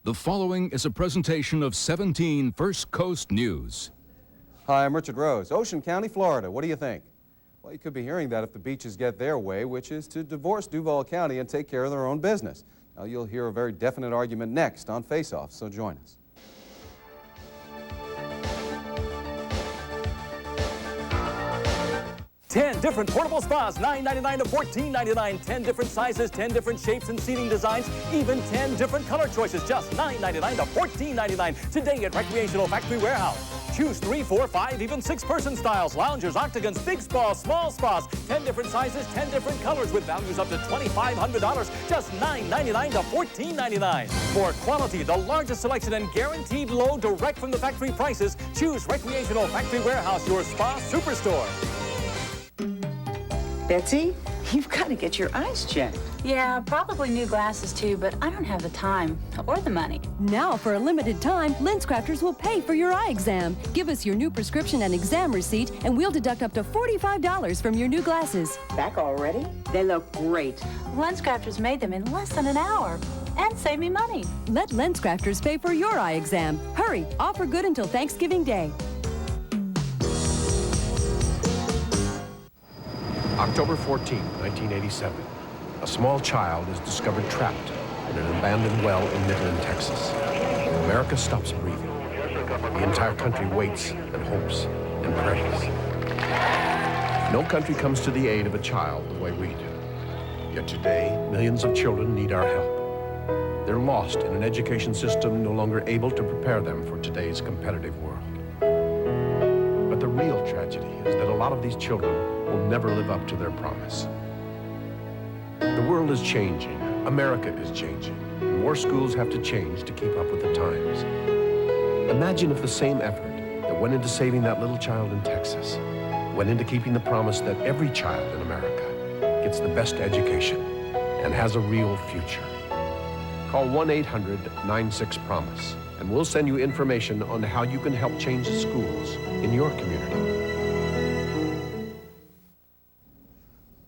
The following is a presentation of 17 First Coast News. Hi, I'm Richard Rose. Ocean County, Florida. What do you think? Well, you could be hearing that if the beaches get their way, which is to divorce Duval County and take care of their own business. Now, you'll hear a very definite argument next on Face Off, so join us. Ten different portable spas, $9.99 to $14.99. 10 different sizes, 10 different shapes and seating designs, even 10 different color choices, just $9.99 to $14.99. Today at Recreational Factory Warehouse. Choose 3, 4, 5, even 6-person styles, loungers, octagons, big spas, small spas. 10 different sizes, 10 different colors with values up to $2,500, just $9.99 to $14.99. For quality, the largest selection and guaranteed low direct from the factory prices, choose Recreational Factory Warehouse, your spa superstore. Betsy, you've got to get your eyes checked. Yeah, probably new glasses too, but I don't have the time or the money. Now, for a limited time, LensCrafters will pay for your eye exam. Give us your new prescription and exam receipt, and we'll deduct up to $45 from your new glasses. Back already? They look great. LensCrafters made them in less than an hour and saved me money. Let LensCrafters pay for your eye exam. Hurry, offer good until Thanksgiving Day. October 14, 1987. A small child is discovered trapped in an abandoned well in Midland, Texas. America stops breathing. The entire country waits and hopes and prays. No country comes to the aid of a child the way we do. Yet today, millions of children need our help. They're lost in an education system no longer able to prepare them for today's competitive world. But the real tragedy is that a lot of these children will never live up to their promise. The world is changing. America is changing. More schools have to change to keep up with the times. Imagine if the same effort that went into saving that little child in Texas went into keeping the promise that every child in America gets the best education and has a real future. Call 1-800-96-PROMISE and we'll send you information on how you can help change the schools in your community.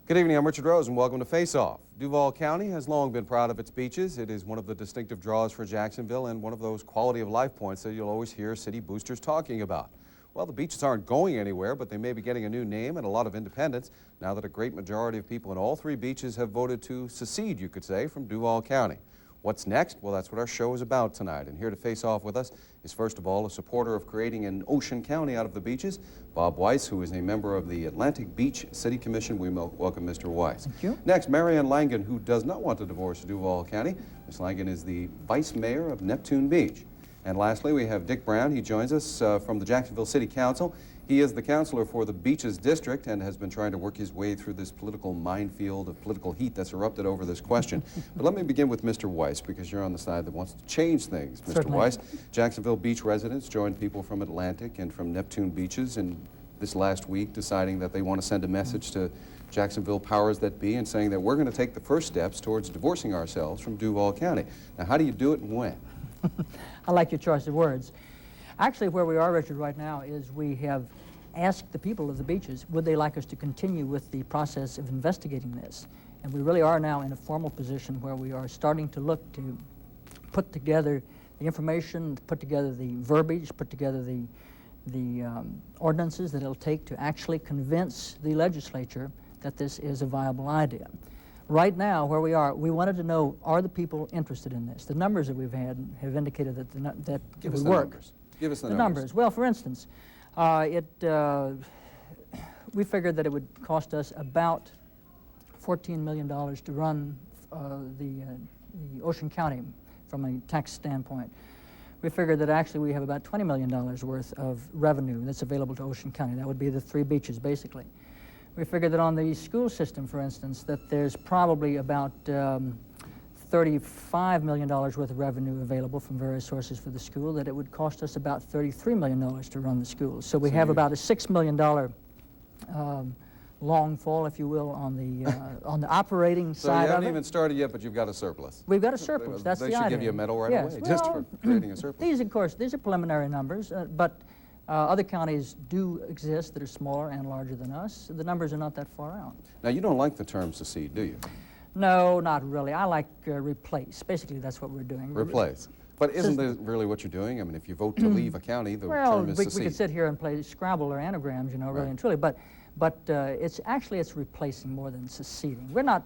Good evening, I'm Richard Rose and welcome to Face Off. Duval County has long been proud of its beaches. It is one of the distinctive draws for Jacksonville and one of those quality of life points that you'll always hear city boosters talking about. Well, the beaches aren't going anywhere, but they may be getting a new name and a lot of independence now that a great majority of people in all three beaches have voted to secede, you could say, from Duval County. What's next? Well, that's what our show is about tonight. And here to face off with us is, first of all, a supporter of creating an ocean county out of the beaches, Bob Weiss, who is a member of the Atlantic Beach City Commission. We welcome Mr. Weiss. Thank you. Next, Marianne Langen, who does not want to divorce Duval County. Ms. Langen is the vice mayor of Neptune Beach. And lastly, we have Dick Brown. He joins us from the Jacksonville City Council. He is the counselor for the Beaches District and has been trying to work his way through this political minefield of political heat that's erupted over this question. But let me begin with Mr. Weiss, because you're on the side that wants to change things. Mr. Certainly. Weiss, Jacksonville Beach residents joined people from Atlantic and from Neptune Beaches in this last week, deciding that they want to send a message to Jacksonville powers that be and saying that we're going to take the first steps towards divorcing ourselves from Duval County. Now, how do you do it and when? I like your choice of words. Actually, where we are, Richard, right now is we have asked the people of the beaches, would they like us to continue with the process of investigating this? And we really are now in a formal position where we are starting to look to put together the information, put together the verbiage, put together the ordinances that it'll take to actually convince the legislature that this is a viable idea. Right now, where we are, we wanted to know, are the people interested in this? The numbers that we've had have indicated that that it would work. Numbers. Give us the numbers. Well, for instance, we figured that it would cost us about $14 million to run the Ocean County from a tax standpoint. We figured that actually we have about $20 million worth of revenue that's available to Ocean County. That would be the three beaches, basically. We figured that on the school system, for instance, that there's probably about $35 million worth of revenue available from various sources for the school, that it would cost us about $33 million to run the school. So we have about a $6 million long fall, if you will, on the operating side of it. So you haven't even started yet, but you've got a surplus. We've got a surplus. That's the idea. They should give you a medal right away, Well, just for creating a surplus. These, of course, these are preliminary numbers, but other counties do exist that are smaller and larger than us. The numbers are not that far out. Now, you don't like the term secede, do you? No, not really. I like replace. Basically, that's what we're doing. Replace. But isn't that really what you're doing? I mean, if you vote to leave a county, the term is secede. We could sit here and play Scrabble or anagrams, you know, really and truly, but it's replacing more than seceding. We're not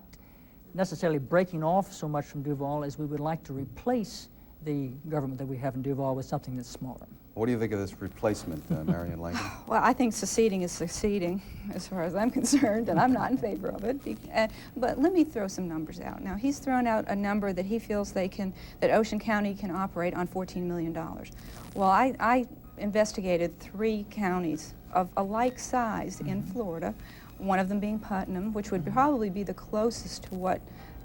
necessarily breaking off so much from Duval as we would like to replace the government that we have in Duval with something that's smaller. What do you think of this replacement, Marianne Langen? Well, I think seceding is succeeding as far as I'm concerned, and I'm not in favor of it. But let me throw some numbers out. Now, he's thrown out a number that he feels that Ocean County can operate on $14 million. Well, I investigated 3 counties of a like size in Florida, one of them being Putnam, which would probably be the closest to what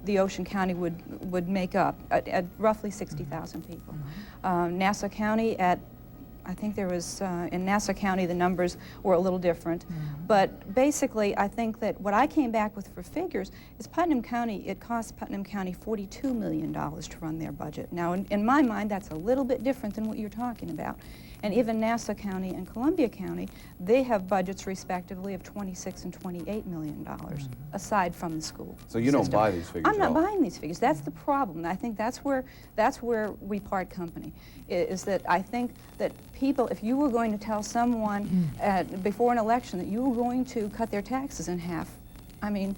the Ocean County would make up, at roughly 60,000 people. Nassau County I think there was, in Nassau County, the numbers were a little different. But basically, I think that what I came back with for figures is Putnam County, it costs Putnam County $42 million to run their budget. Now, in my mind, that's a little bit different than what you're talking about. And even Nassau County and Columbia County, they have budgets respectively of $26 and $28 million, aside from the school So you don't buy these figures I'm not buying these figures. That's the problem. And I think that's where we part company, is that I think that people, if you were going to tell someone before an election that you were going to cut their taxes in half, I mean,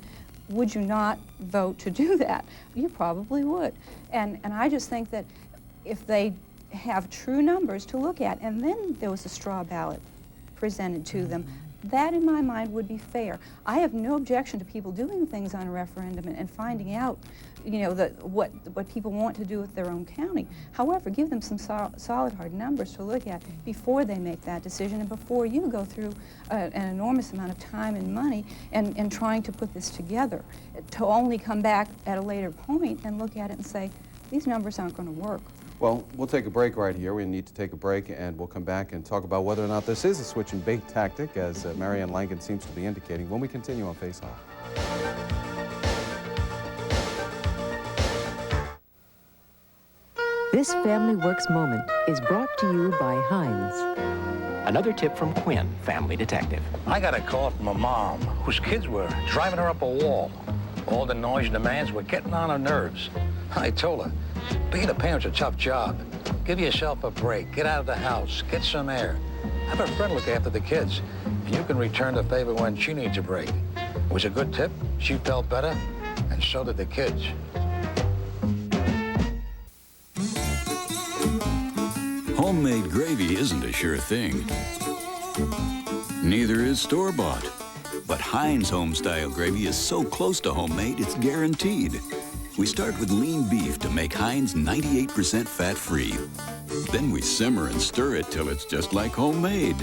would you not vote to do that? You probably would. And I just think that if they have true numbers to look at, and then there was a straw ballot presented to them, that in my mind would be fair. I have no objection to people doing things on a referendum and finding out, you know, what people want to do with their own county. However, give them some solid hard numbers to look at before they make that decision and before you go through an enormous amount of time and money and trying to put this together, to only come back at a later point and look at it and say, these numbers aren't going to work. Well, we'll take a break right here. We need to take a break, and we'll come back and talk about whether or not this is a switch and bait tactic, as Marianne Langen seems to be indicating, when we continue on Face Off. This Family Works moment is brought to you by Heinz. Another tip from Quinn, family detective. I got a call from a mom whose kids were driving her up a wall. All the noise and demands were getting on her nerves. I told her, being a parent's a tough job. Give yourself a break. Get out of the house. Get some air. Have a friend look after the kids, and you can return the favor when she needs a break. It was a good tip. She felt better, and so did the kids. Homemade gravy isn't a sure thing. Neither is store-bought. But Heinz home-style gravy is so close to homemade, it's guaranteed. We start with lean beef to make Heinz 98% fat-free. Then we simmer and stir it till it's just like homemade.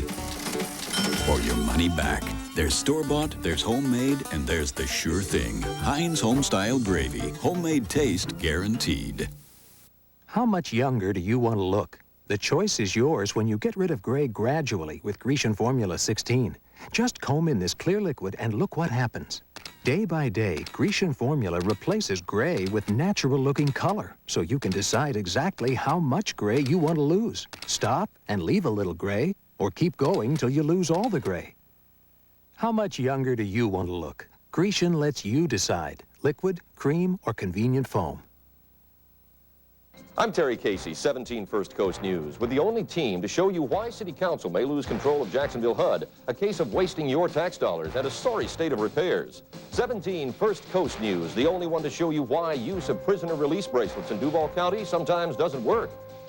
For your money back. There's store-bought, there's homemade, and there's the sure thing. Heinz home-style gravy. Homemade taste guaranteed. How much younger do you want to look? The choice is yours when you get rid of gray gradually with Grecian Formula 16. Just comb in this clear liquid and look what happens. Day by day, Grecian Formula replaces gray with natural-looking color, so you can decide exactly how much gray you want to lose. Stop and leave a little gray, or keep going till you lose all the gray. How much younger do you want to look? Grecian lets you decide. Liquid, cream, or convenient foam. I'm Terry Casey, 17 First Coast News, with the only team to show you why City Council may lose control of Jacksonville HUD, a case of wasting your tax dollars and a sorry state of repairs. 17 First Coast News, the only one to show you why use of prisoner release bracelets in Duval County sometimes doesn't work.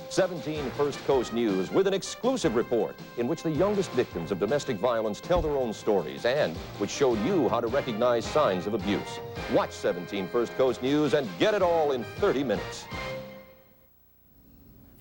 17 First Coast News with an exclusive report in which the youngest victims of domestic violence tell their own stories and which show you how to recognize signs of abuse. Watch 17 First Coast News and get it all in 30 minutes.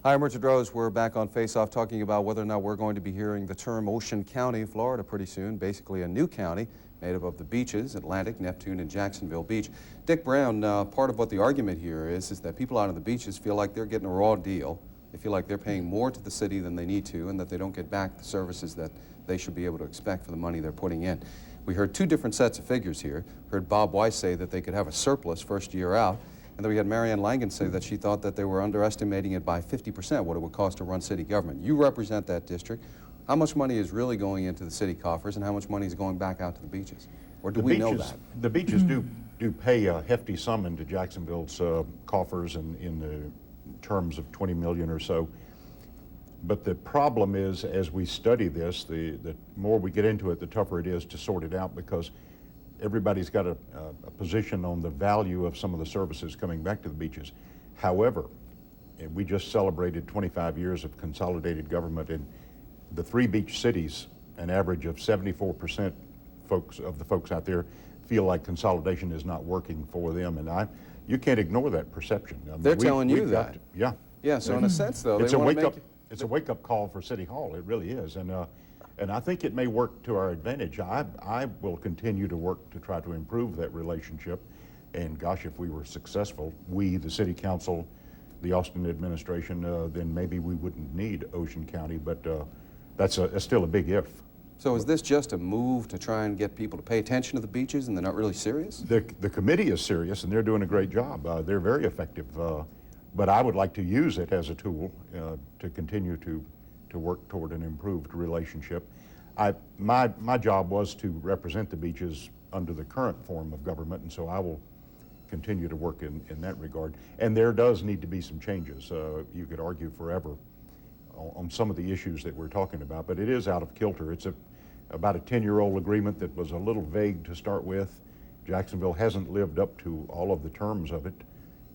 Hi, I'm Richard Rose. We're back on Face Off talking about whether or not we're going to be hearing the term Ocean County, Florida pretty soon, basically a new county made up of the beaches, Atlantic, Neptune, and Jacksonville Beach. Dick Brown, part of what the argument here is that people out on the beaches feel like they're getting a raw deal. They feel like they're paying more to the city than they need to and that they don't get back the services that they should be able to expect for the money they're putting in. We heard two different sets of figures here. Heard Bob Weiss say that they could have a surplus first year out. And then we had Marianne Langen say that she thought that they were underestimating it by 50%, what it would cost to run city government. You represent that district. How much money is really going into the city coffers and how much money is going back out to the beaches? Or do we know that? The beaches do pay a hefty sum into Jacksonville's coffers and in the terms of 20 million or so. But the problem is, as we study this, the more we get into it, the tougher it is to sort it out, because everybody's got a position on the value of some of the services coming back to the beaches. However, we just celebrated 25 years of consolidated government in the 3 beach cities. An average of 74% of the folks out there feel like consolidation is not working for them, and you can't ignore that perception. I mean, They're telling you that. Yeah. Yeah, so in a sense, though, it's they a want to wake-up. make... It's a wake-up call for City Hall. It really is, and I think it may work to our advantage. I will continue to work to try to improve that relationship, and gosh, if we were successful, we, the City Council, the Austin administration, then maybe we wouldn't need Ocean County, but that's still a big if. So is this just a move to try and get people to pay attention to the beaches, and they're not really serious? The committee is serious, and they're doing a great job. They're very effective. But I would like to use it as a tool to continue to work toward an improved relationship. My job was to represent the beaches under the current form of government, and so I will continue to work in that regard. And there does need to be some changes. You could argue forever on some of the issues that we're talking about, but it is out of kilter. It's about a 10-year-old agreement that was a little vague to start with. Jacksonville hasn't lived up to all of the terms of it.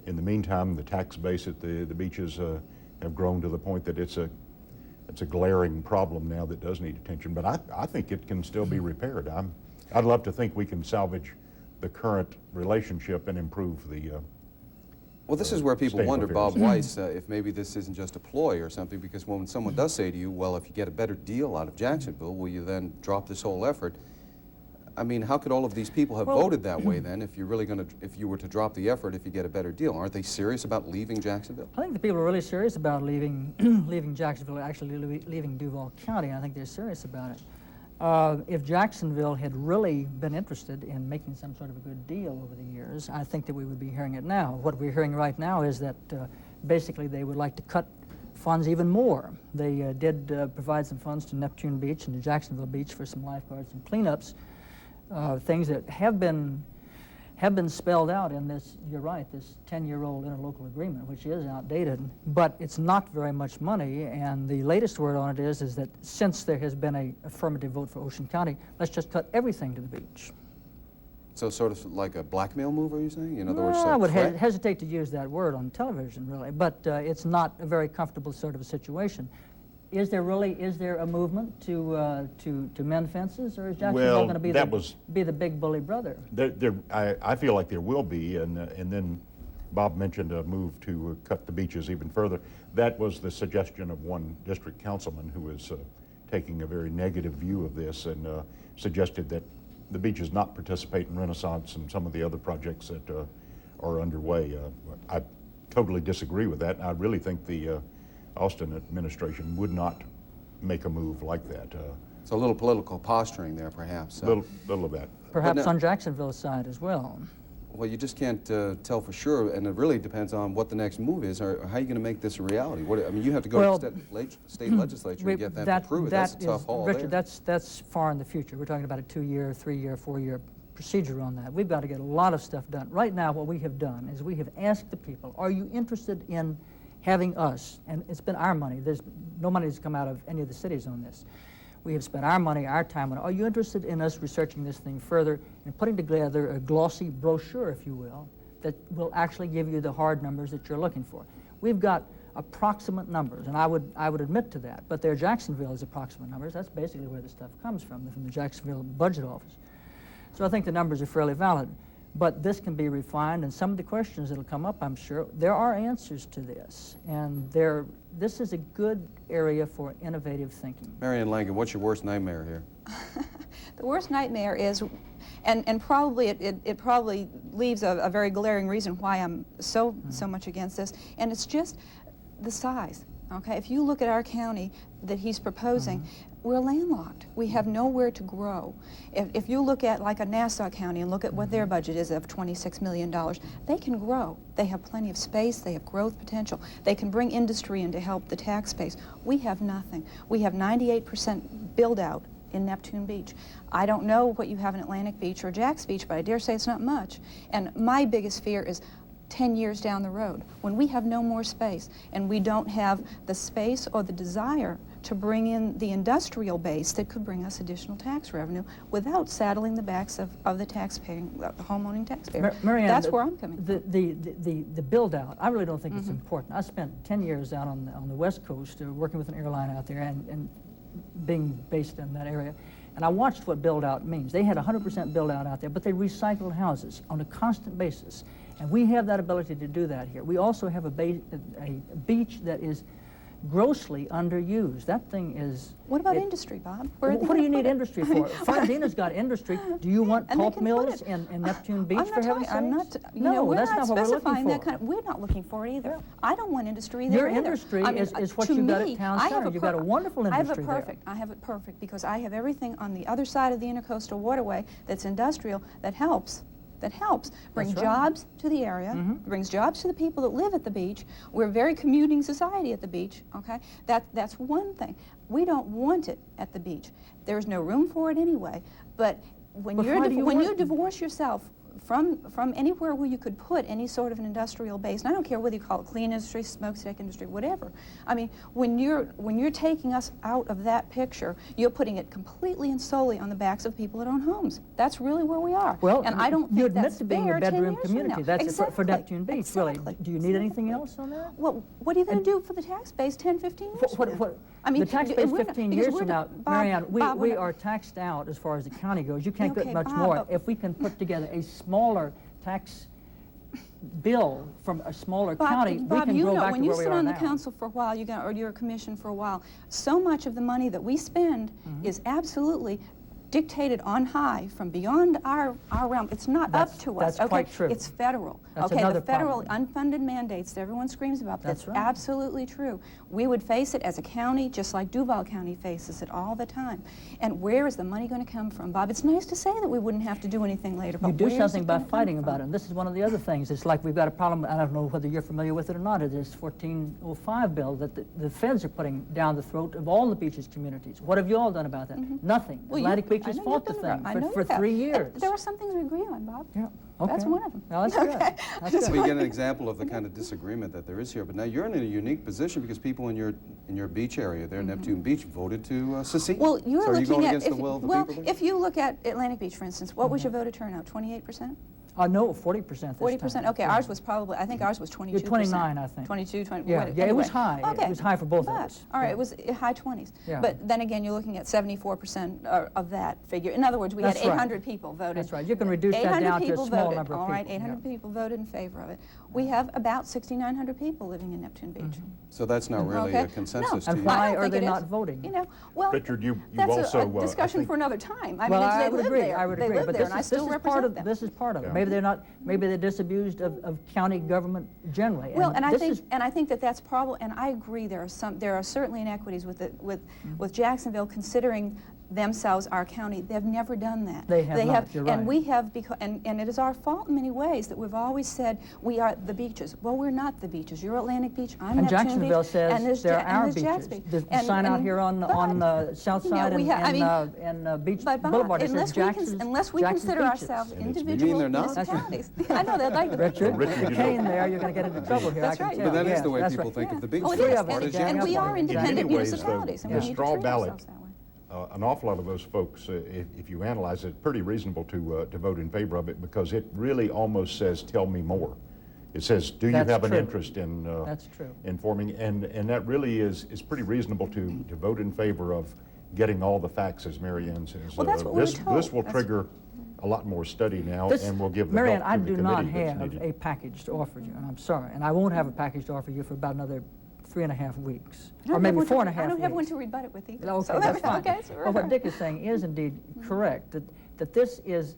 In the meantime, the tax base at the beaches have grown to the point that it's a glaring problem now that does need attention. But I think it can still be repaired. I'd love to think we can salvage the current relationship and improve the well, this is where people wonder, affairs. Bob Weiss, if maybe this isn't just a ploy or something, because when someone does say to you, well, if you get a better deal out of Jacksonville, will you then drop this whole effort? I mean, how could all of these people have voted that way then if you're really going to, if you were to drop the effort if you get a better deal? Aren't they serious about leaving Jacksonville? I think the people are really serious about leaving leaving Jacksonville, actually leaving Duval County. I think they're serious about it. If Jacksonville had really been interested in making some sort of a good deal over the years, I think that we would be hearing it now. What we're hearing right now is that basically they would like to cut funds even more. They did provide some funds to Neptune Beach and to Jacksonville Beach for some lifeguards and cleanups. Things that have been spelled out in this, you're right, this 10-year-old interlocal agreement, which is outdated, but it's not very much money, and the latest word on it is that since there has been an affirmative vote for Ocean County, let's just cut everything to the beach. So sort of like a blackmail move, are you saying? In other words, I would hesitate to use that word on television, really, but it's not a very comfortable sort of a situation. Is there a movement to mend fences, or is Jacksonville going to be the big bully brother? I feel like there will be, and then Bob mentioned a move to cut the beaches even further. That was the suggestion of one district councilman who is taking a very negative view of this and suggested that the beaches not participate in Renaissance and some of the other projects that are underway. I totally disagree with that, and I really think the Austin administration would not make a move like that. So a little political posturing there, perhaps. Little of that. Perhaps on Jacksonville's side as well. Well, you just can't tell for sure, and it really depends on what the next move is, or how are you going to make this a reality? I mean, you have to go to the state legislature and get them to approve it. That's a tough haul, Richard, that's far in the future. We're talking about a 2-year, 3-year, 4-year procedure on that. We've got to get a lot of stuff done. Right now, what we have done is we have asked the people, are you interested in having us, and it's been our money, there's no money that's come out of any of the cities on this. We have spent our money, our time on it. Are you interested in us researching this thing further and putting together a glossy brochure, if you will, that will actually give you the hard numbers that you're looking for? We've got approximate numbers, and I would admit to that, but they're Jacksonville's approximate numbers. That's basically where the stuff comes from the Jacksonville budget office. So I think the numbers are fairly valid. But this can be refined, and some of the questions that will come up, I'm sure, there are answers to this. And this is a good area for innovative thinking. Marianne Langen, what's your worst nightmare here? The worst nightmare is, and probably it probably leaves a very glaring reason why I'm so much against this, and it's just the size. Okay, if you look at our county that he's proposing, we're landlocked. We have nowhere to grow. If you look at like a Nassau County and look at what their budget is of $26 million, they can grow. They have plenty of space. They have growth potential. They can bring industry in to help the tax base. We have nothing. We have 98% build out in Neptune Beach. I don't know what you have in Atlantic Beach or Jack's Beach, but I dare say it's not much. And my biggest fear is 10 years down the road, when we have no more space and we don't have the space or the desire to bring in the industrial base that could bring us additional tax revenue without saddling the backs of the taxpaying, the homeowning taxpayer. Marianne, that's where I'm coming from. The build out, I really don't think it's important. I spent 10 years out on the West Coast working with an airline out there and being based in that area. And I watched what build out means. They had 100% build out there, but they recycled houses on a constant basis. And we have that ability to do that here. We also have a beach that is grossly underused. That thing is... What about industry, Bob? What do you need industry for? Fernandina's got industry. Do you want pulp mills in Neptune Beach, for heaven's sake? I'm not, no, that's not what we're looking for. That kind of, we're not looking for it either. Yeah. I don't want industry there Your either. industry is what you got at Town Center. You've got a wonderful industry there. I have it perfect because I have everything on the other side of the Intercoastal Waterway that's industrial that helps. Bring jobs to the area, brings jobs to the people that live at the beach. We're a very commuting society at the beach, okay? That's one thing. We don't want it at the beach. There's no room for it anyway. But when you divorce yourself from anywhere where you could put any sort of an industrial base, and I don't care whether you call it clean industry, smokestack industry, whatever. I mean, when you're taking us out of that picture, you're putting it completely and solely on the backs of people that own homes. That's really where we are. Well, and I don't think you admit that's to being fair a bedroom 10 years community. from now. That's exactly. for Neptune Beach, exactly. really. Do you need anything else on that? Well, what are you going to do for the tax base 10, 15 years from now? I mean, the tax base 15 years from now, Marianne, we are taxed out as far as the county goes. You can't get much more. If we can put together a smaller tax bill from a smaller county, we can go back to where we are now. When you sit on the council for a while, or you're a commission for a while, so much of the money that we spend is absolutely dictated on high from beyond our realm. It's not up to us. That's quite true. It's federal. That's okay, another the federal problem. unfunded mandates that everyone screams about. That's right. Absolutely true. We would face it as a county, just like Duval County faces it all the time. And where is the money going to come from, Bob? It's nice to say that we wouldn't have to do anything later, but you do something by fighting about it. And this is one of the other things. It's like we've got a problem. I don't know whether you're familiar with it or not. It is 1405 bill that the feds are putting down the throat of all the beaches communities. What have you all done about that? Nothing. Well, Atlantic Beaches fought the thing for 3 years. There are some things we agree on, Bob. Yeah. Okay. That's one of them. Well, that's good. That's good. So we get an example of the kind of disagreement that there is here. But now you're in a unique position because people in your beach area there, Neptune Beach, voted to secede. Well, you're so are you looking going at against the will of the people there? if you look at Atlantic Beach, for instance, what was your voter turnout? 28%? No, 40%. 40%. Okay, ours was probably. I think ours was 22%. 29, I think. 22, 20. Yeah, anyway. it was high. Okay. It was high for both of us. All right, it was high 20s. Yeah. But then again, you're looking at 74% of that figure. In other words, we had 800 people voted. That's right. You can reduce that down to a small number of people. All right, 800 people voted in favor of it. We have about 6,900 people living in Neptune Beach. So that's not really a consensus. No. And why are they not voting? You know, well, Richard, you that's also a discussion for another time. I well, mean, I they would live agree. there. I would they agree. live But there, and I still represent them. This is part of it. Yeah. Maybe they're not. Maybe they're disabused of county government generally. Well, and I think that's probably. And I agree. There are certainly inequities with Jacksonville considering themselves our county. They've never done that. They have. You're right. And we have, and it is our fault in many ways that we've always said we are the beaches. Well, we're not the beaches. You're Atlantic Beach. I'm and Neptune Jacksonville Beach, says and there's they're our Jazz beaches. Beach. The sign out here on the south side and Beach Boulevard. Unless we consider ourselves individual municipalities. I know they'd like to. Richard, with the cane there, you're going to get into trouble here. That's right. But that is the way people think of the beach. Oh, it is. And we are independent municipalities. The straw ballot. An awful lot of those folks, if you analyze it, pretty reasonable to vote in favor of it because it really almost says, tell me more. It says, do you have an interest in forming, and that really is pretty reasonable to vote in favor of getting all the facts, as Marianne says. Well, that's what we're told. This will trigger a lot more study now, and we'll give the Marianne, help to the I committee do that's not have needed. a package to offer you, and I'm sorry, and I won't have a package to offer you for about another 3.5 weeks, or maybe 4.5 weeks. I don't have one to rebut it with either. Okay, so that's fine. Okay, well, what Dick is saying is indeed correct, that this is,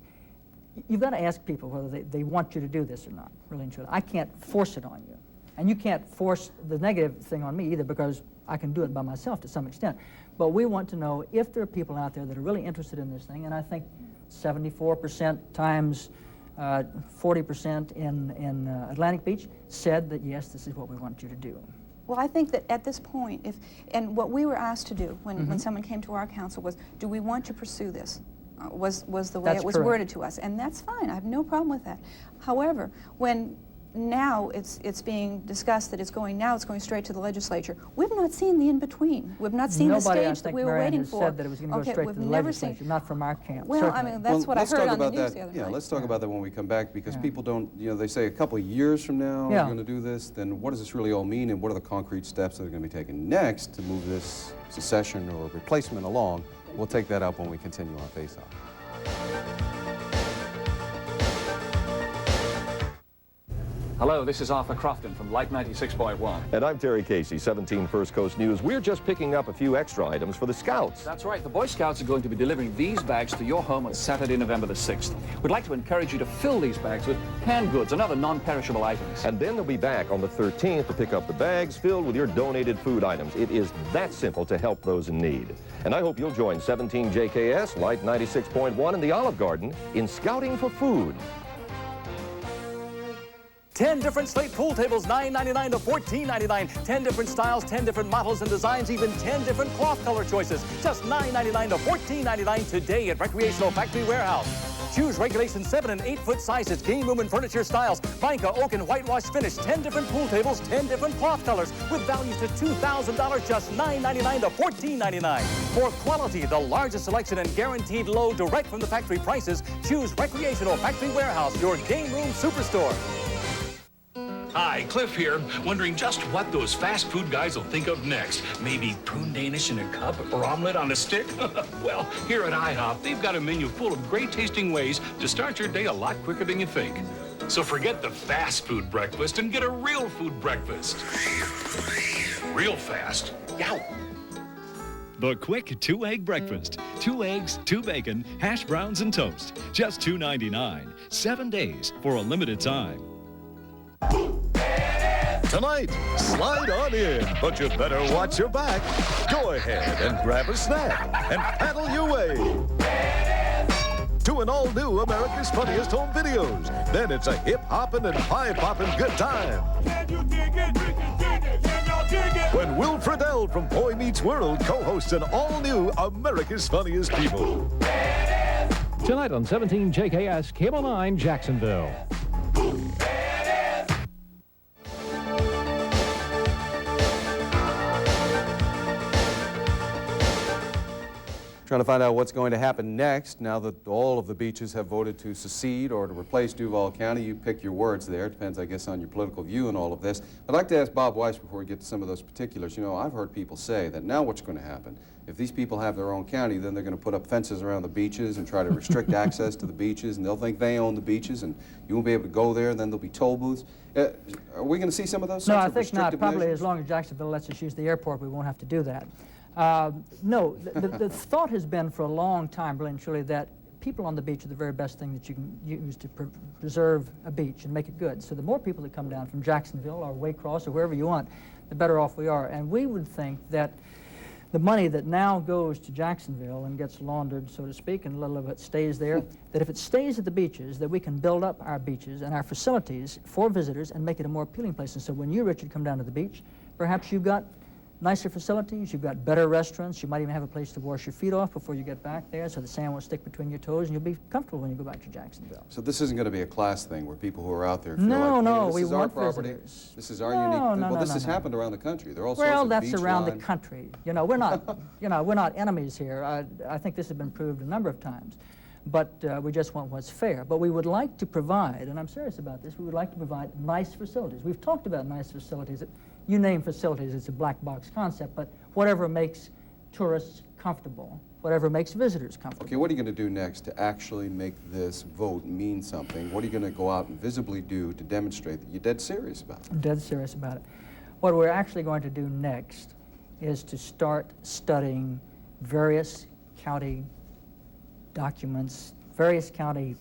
you've got to ask people whether they want you to do this or not, really and truly. I can't force it on you. And you can't force the negative thing on me either because I can do it by myself to some extent. But we want to know if there are people out there that are really interested in this thing, and I think 74% times 40% in Atlantic Beach said that, yes, this is what we want you to do. Well, I think that at this point, and what we were asked to do when someone came to our council was, do we want to pursue this? Was the way it was worded to us, and that's fine. I have no problem with that. However, when now it's being discussed that it's going straight to the legislature. We've not seen the in-between. We've not seen the stage that we were waiting for. Nobody, I think, Marianne, has said that it was going to go straight to the legislature, not from our camp. Well, certainly. I mean, that's what I heard on the news the other night. Let's talk about that when we come back, because Yeah. people don't, they say a couple of years from now Yeah. we're going to do this, then what does this really all mean, and what are the concrete steps that are going to be taken next to move this secession or replacement along? We'll take that up when we continue on Face Off. Hello, this is Arthur Crofton from Light 96.1. And I'm Terry Casey, 17 First Coast News. We're just picking up a few extra items for the Scouts. That's right. The Boy Scouts are going to be delivering these bags to your home on Saturday, November the 6th. We'd like to encourage you to fill these bags with canned goods and other non-perishable items. And then they'll be back on the 13th to pick up the bags filled with your donated food items. It is that simple to help those in need. And I hope you'll join 17 JKS, Light 96.1, and the Olive Garden in Scouting for Food. 10 different slate pool tables, $9.99 to $14.99. 10 different styles, 10 different models and designs, even 10 different cloth color choices. Just $9.99 to $14.99 today at Recreational Factory Warehouse. Choose regulation 7 and 8-foot sizes, game room and furniture styles, mica, oak, and whitewash finish. 10 different pool tables, 10 different cloth colors, with values to $2,000, just $9.99 to $14.99. For quality, the largest selection and guaranteed low direct from the factory prices, choose Recreational Factory Warehouse, your game room superstore. Hi, Cliff here, wondering just what those fast food guys will think of next. Maybe prune Danish in a cup or omelet on a stick? Well, here at IHOP, they've got a menu full of great tasting ways to start your day a lot quicker than you think. So forget the fast food breakfast and get a real food breakfast. Real fast. Yow. The quick 2-egg breakfast. 2 eggs, 2 bacon, hash browns, and toast. Just $2.99. 7 days for a limited time. Tonight, slide on in, but you better watch your back. Go ahead and grab a snack and paddle your way to an all-new America's Funniest Home Videos. Then it's a hip-hopping and pie-popping good time. When Will Friedle from Boy Meets World co-hosts an all-new America's Funniest People. Tonight on 17 JKS, Cable 9, Jacksonville. Trying to find out what's going to happen next now that all of the beaches have voted to secede or to replace Duval County. You pick your words there. It depends, I guess, on your political view and all of this. I'd like to ask Bob Weiss before we get to some of those particulars. You know, I've heard people say that now what's going to happen? If these people have their own county, then they're going to put up fences around the beaches and try to restrict access to the beaches, and they'll think they own the beaches, and you won't be able to go there, and then there'll be toll booths. Are we going to see some of those sorts of restrictive No, I think not. Probably measures? as long as Jacksonville lets us use the airport, we won't have to do that. No, the thought has been for a long time, really and truly, that people on the beach are the very best thing that you can use to preserve a beach and make it good. So the more people that come down from Jacksonville or Waycross or wherever you want, the better off we are. And we would think that the money that now goes to Jacksonville and gets laundered, so to speak, and a little of it stays there, that if it stays at the beaches, that we can build up our beaches and our facilities for visitors and make it a more appealing place. And so when you, Richard, come down to the beach, perhaps you've got nicer facilities, you've got better restaurants, you might even have a place to wash your feet off before you get back there, so the sand won't stick between your toes, and you'll be comfortable when you go back to Jacksonville. So this isn't going to be a class thing where people who are out there feel No, like, no, this we is our want property, visitors. this is our unique... No, this no, has no. happened around the country. There are all Well, sorts of that's beach around line. the country. You know, we're not, we're not enemies here. I think this has been proved a number of times. But we just want what's fair. But we would like to provide, and I'm serious about this, we would like to provide nice facilities. We've talked about nice facilities. You name facilities, it's a black box concept, but whatever makes tourists comfortable, whatever makes visitors comfortable. Okay, what are you going to do next to actually make this vote mean something? What are you going to go out and visibly do to demonstrate that you're dead serious about it? I'm dead serious about it. What we're actually going to do next is to start studying various county documents, various county,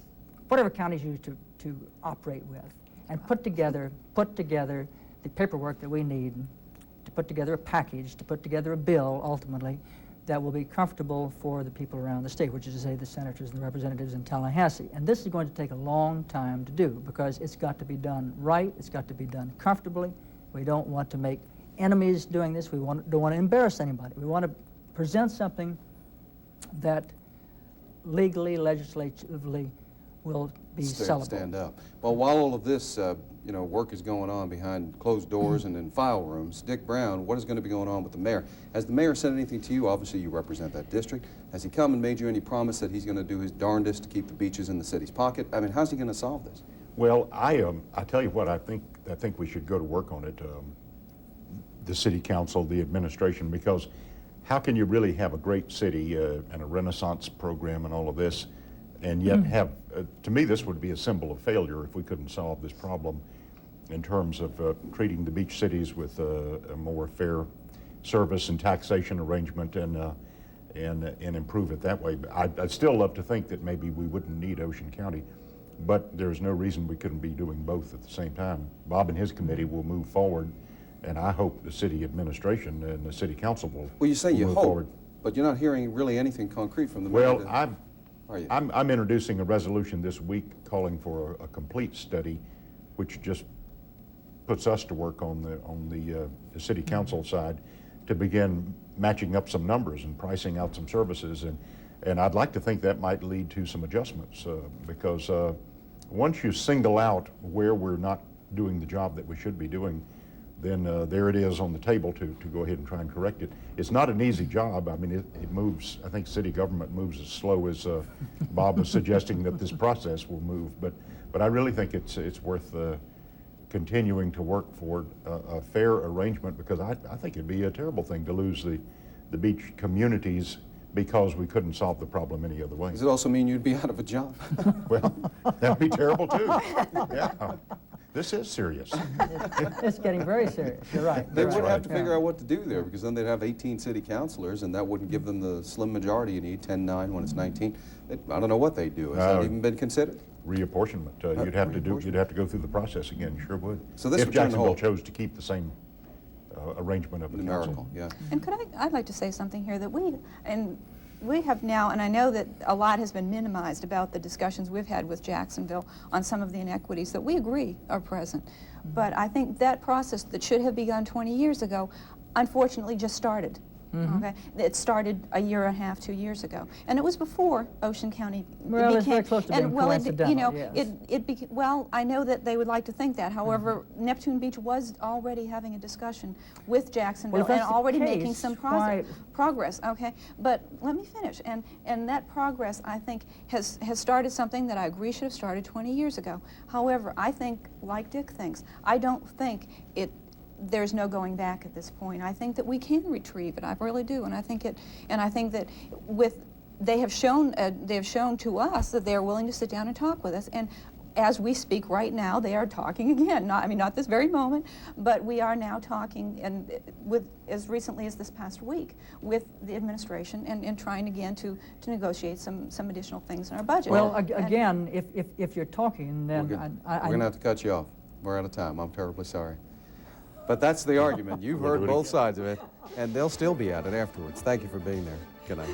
whatever counties use to operate with, and put together the paperwork that we need to put together a package, to put together a bill, ultimately, that will be comfortable for the people around the state, which is to say the senators and the representatives in Tallahassee. And this is going to take a long time to do because it's got to be done right, it's got to be done comfortably. We don't want to make enemies doing this. We don't want to embarrass anybody. We want to present something that legally, legislatively will be sellable. Stand up. Well, while all of this you know, work is going on behind closed doors and in file rooms. Dick Brown, what is going to be going on with the mayor? Has the mayor said anything to you? Obviously, you represent that district. Has he come and made you any promise that he's going to do his darndest to keep the beaches in the city's pocket? I mean, how's he going to solve this? Well, I tell you what, I think we should go to work on it, the city council, the administration, because how can you really have a great city and a Renaissance program and all of this, and yet have, to me, this would be a symbol of failure if we couldn't solve this problem in terms of treating the beach cities with a more fair service and taxation arrangement and improve it that way. But I'd still love to think that maybe we wouldn't need Ocean County, but there's no reason we couldn't be doing both at the same time. Bob and his committee will move forward, and I hope the city administration and the city council will. Well, you say you move hope, forward. but you're not hearing really anything concrete from the mayor. Well, I'm introducing a resolution this week calling for a complete study, which just puts us to work on the city council side to begin matching up some numbers and pricing out some services, and I'd like to think that might lead to some adjustments because once you single out where we're not doing the job that we should be doing, then there it is on the table to go ahead and try and correct it. It's not an easy job. I mean, it moves, I think city government moves as slow as Bob was suggesting that this process will move, but I really think it's worth continuing to work for a fair arrangement, because I think it'd be a terrible thing to lose the beach communities because we couldn't solve the problem any other way. Does it also mean you'd be out of a job? Well, that'd be terrible too. Yeah. This is serious. It's getting very serious. You're right. They would have to figure out what to do there, because then they'd have 18 city councilors, and that wouldn't give them the slim majority you need, 10-9 when it's 19. I don't know what they'd do. Has that even been considered? Reapportionment. You'd have to go through the process again. You sure would. So this if would Jacksonville chose to keep the same arrangement of the council. Yeah. And I'd like to say something here that we have now, and I know that a lot has been minimized about the discussions we've had with Jacksonville on some of the inequities that we agree are present. But I think that process that should have begun 20 years ago, unfortunately, just started. Okay, it started a year and a half, 2 years ago, and it was before Ocean County well, became. It's very close to being coincidental, you know, yes. Well, I know that they would like to think that. However, Neptune Beach was already having a discussion with Jacksonville and already making some progress. Okay, but let me finish. And that progress, I think, has started something that I agree should have started 20 years ago. However, I think, like Dick thinks, I don't think there's no going back at this point. I think that we can retrieve it. I really do, and I think that they have shown to us that they are willing to sit down and talk with us. And as we speak right now, they are talking again. Not this very moment, but we are now talking, and as recently as this past week, with the administration and trying again to negotiate some additional things in our budget. Well, again, if you're talking, then we're going to have to cut you off. We're out of time. I'm terribly sorry. But that's the argument. You've heard both sides of it, and they'll still be at it afterwards. Thank you for being there. Good night.